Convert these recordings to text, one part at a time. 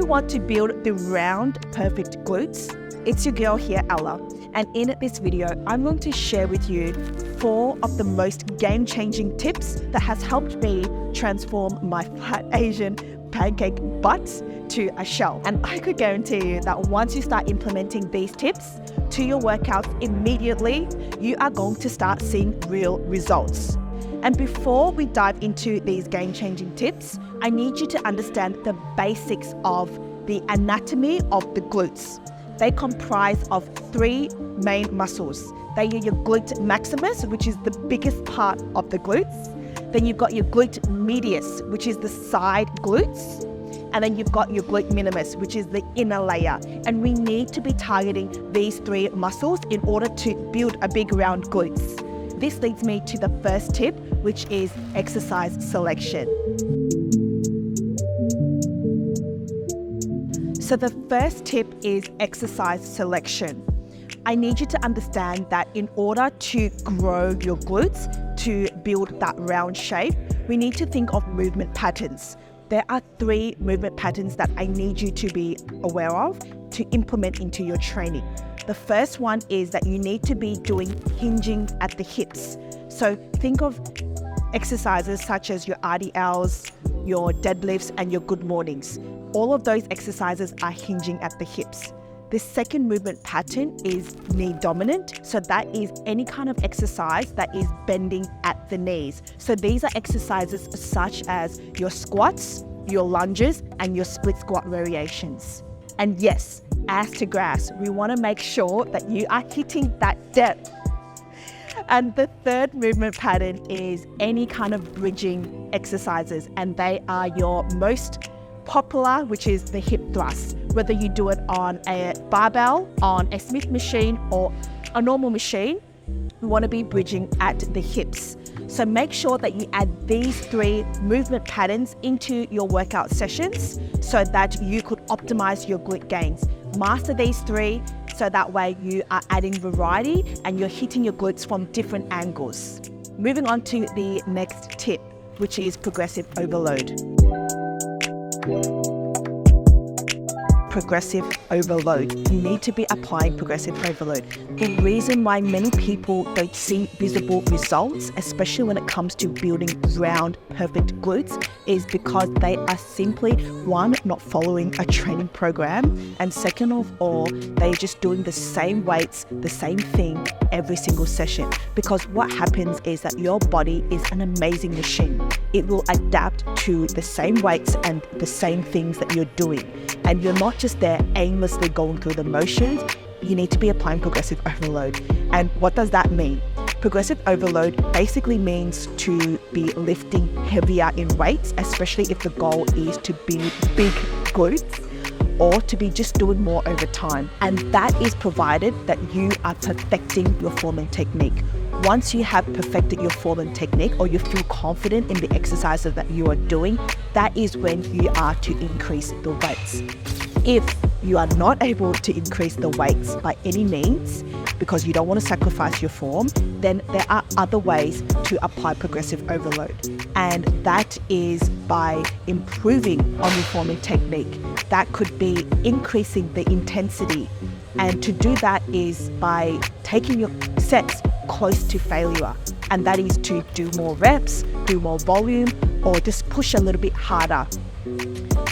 you want to build the round, perfect glutes, it's your girl here, Ella. And in this video, I'm going to share with you 4 of the most game-changing tips that has helped me transform my flat Asian pancake butt to a shell. And I could guarantee you that once you start implementing these tips to your workouts immediately, you are going to start seeing real results. And before we dive into these game-changing tips, I need you to understand the basics of the anatomy of the glutes. They comprise of 3 main muscles. They are your glute maximus, which is the biggest part of the glutes. Then you've got your glute medius, which is the side glutes. And then you've got your glute minimus, which is the inner layer. And we need to be targeting these 3 muscles in order to build a big round glutes. This leads me to the first tip, which is exercise selection. So the first tip is exercise selection. I need you to understand that in order to grow your glutes, to build that round shape, we need to think of movement patterns. There are 3 movement patterns that I need you to be aware of to implement into your training. The first one is that you need to be doing hinging at the hips. So think of exercises such as your RDLs, your deadlifts, and your good mornings. All of those exercises are hinging at the hips. The second movement pattern is knee dominant. So that is any kind of exercise that is bending at the knees. So these are exercises such as your squats, your lunges, and your split squat variations. And yes, as to grass, we want to make sure that you are hitting that depth. And the third movement pattern is any kind of bridging exercises, and they are your most popular, which is the hip thrust. Whether you do it on a barbell, on a Smith machine, or a normal machine, we want to be bridging at the hips. So make sure that you add these 3 movement patterns into your workout sessions so that you could optimize your glute gains. Master these 3 so that way you are adding variety and you're hitting your glutes from different angles. Moving on to the next tip, which is progressive overload. Progressive overload. You need to be applying progressive overload. The reason why many people don't see visible results, especially when it comes to building round, perfect glutes, is because they are simply, 1, not following a training program, and second of all, they're just doing the same weights, the same thing every single session. Because what happens is that your body is an amazing machine. It will adapt to the same weights and the same things that you're doing. And you're not just there aimlessly going through the motions. You need to be applying progressive overload. And what does that mean? Progressive overload basically means to be lifting heavier in weights, especially if the goal is to build big glutes or to be just doing more over time. And that is provided that you are perfecting your form and technique. Once you have perfected your form and technique, or you feel confident in the exercises that you are doing, that is when you are to increase the weights. If you are not able to increase the weights by any means, because you don't want to sacrifice your form, then there are other ways to apply progressive overload. And that is by improving on your form and technique. That could be increasing the intensity. And to do that is by taking your sets close to failure. And that is to do more reps, do more volume, or just push a little bit harder.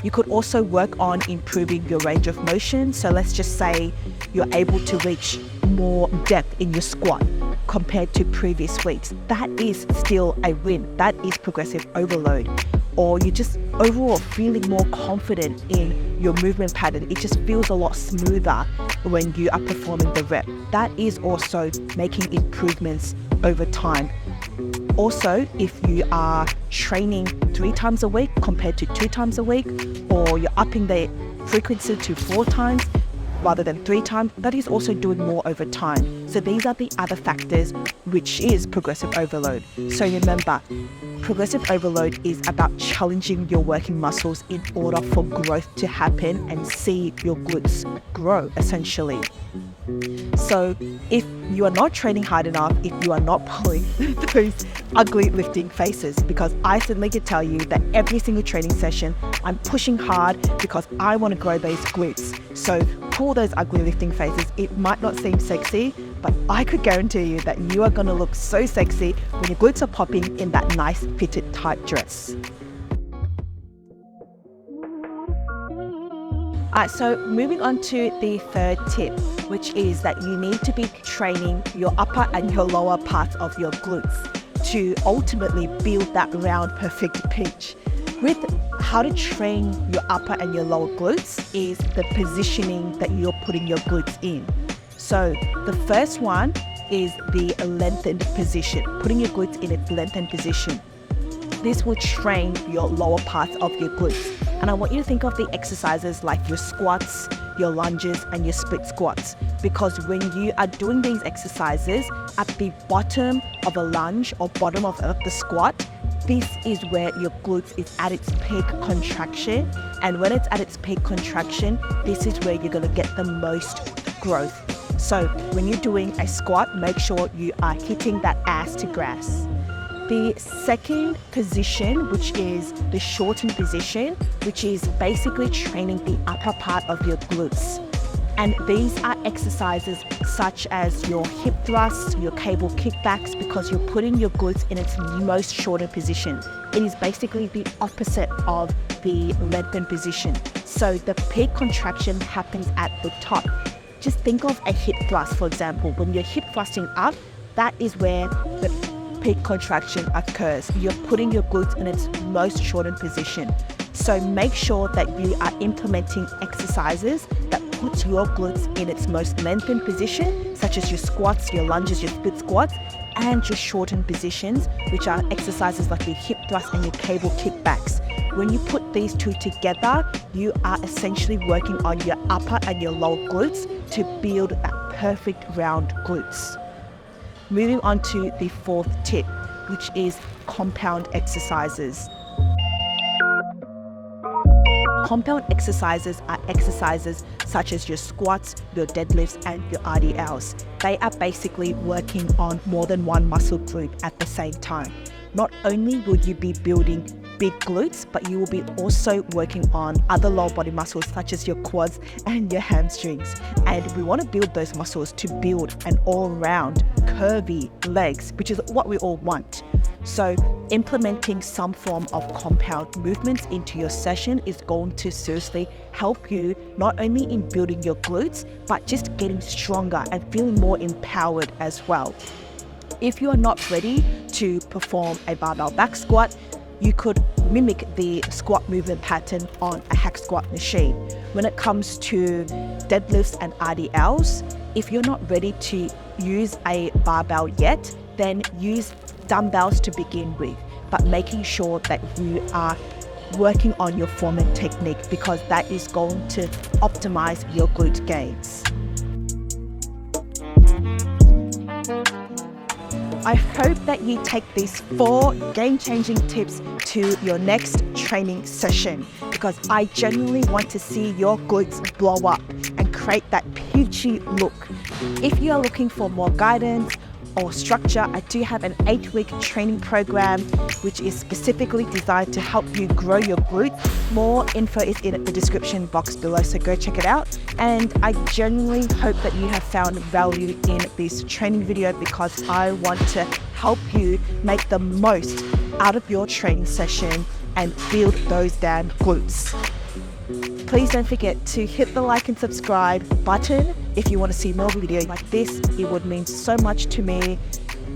You could also work on improving your range of motion. So let's just say you're able to reach more depth in your squat compared to previous weeks. That is still a win. That is progressive overload. Or you're just overall feeling more confident in your movement pattern. It just feels a lot smoother when you are performing the rep. That is also making improvements over time. Also, if you are training 3 times a week compared to 2 times a week, or you're upping the frequency to 4 times rather than 3 times, that is also doing more over time. So these are the other factors, which is progressive overload. So remember, progressive overload is about challenging your working muscles in order for growth to happen and see your glutes grow, essentially. So if you are not training hard enough, if you are not pulling those ugly lifting faces, because I certainly can tell you that every single training session, I'm pushing hard because I want to grow those glutes. So pull those ugly lifting faces. It might not seem sexy, but I could guarantee you that you are going to look so sexy when your glutes are popping in that nice fitted tight dress. So moving on to the third tip, which is that you need to be training your upper and your lower parts of your glutes to ultimately build that round perfect pitch. With how to train your upper and your lower glutes is the positioning that you're putting your glutes in. So the first one is the lengthened position, putting your glutes in its lengthened position. This will train your lower parts of your glutes. And I want you to think of the exercises like your squats, your lunges, and your split squats. Because when you are doing these exercises, at the bottom of a lunge or bottom of the squat, this is where your glutes is at its peak contraction. And when it's at its peak contraction, this is where you're going to get the most growth. So when you're doing a squat, make sure you are hitting that ass to grass. The second position, which is the shortened position, which is basically training the upper part of your glutes. And these are exercises such as your hip thrusts, your cable kickbacks, because you're putting your glutes in its most shortened position. It is basically the opposite of the lengthened position. So the peak contraction happens at the top. Just think of a hip thrust, for example. When you're hip thrusting up, that is where the peak contraction occurs. You're putting your glutes in its most shortened position. So make sure that you are implementing exercises that puts your glutes in its most lengthened position, such as your squats, your lunges, your split squats, and your shortened positions, which are exercises like your hip thrust and your cable kickbacks. When you put these two together, you are essentially working on your upper and your lower glutes to build that perfect round glutes. Moving on to the fourth tip, which is compound exercises. Compound exercises are exercises such as your squats, your deadlifts, and your RDLs. They are basically working on more than one muscle group at the same time. Not only will you be building big glutes, but you will be also working on other lower body muscles such as your quads and your hamstrings. And we want to build those muscles to build an all-round curvy legs, which is what we all want. So implementing some form of compound movements into your session is going to seriously help you not only in building your glutes, but just getting stronger and feeling more empowered as well. If you are not ready to perform a barbell back squat, you could mimic the squat movement pattern on a hack squat machine. When it comes to deadlifts and RDLs, if you're not ready to use a barbell yet, then use dumbbells to begin with, but making sure that you are working on your form and technique, because that is going to optimize your glute gains. I hope that you take these 4 game-changing tips to your next training session, because I genuinely want to see your glutes blow up and create that peachy look. If you are looking for more guidance or structure, I do have an 8-week training program which is specifically designed to help you grow your glutes. More info is in the description box below, so go check it out. And I genuinely hope that you have found value in this training video, because I want to help you make the most out of your training session and build those damn glutes. Please don't forget to hit the like and subscribe button if you want to see more videos like this. It would mean so much to me.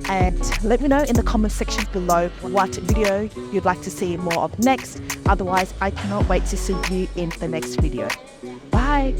And let me know in the comment section below what video you'd like to see more of next. Otherwise, I cannot wait to see you in the next video. Bye.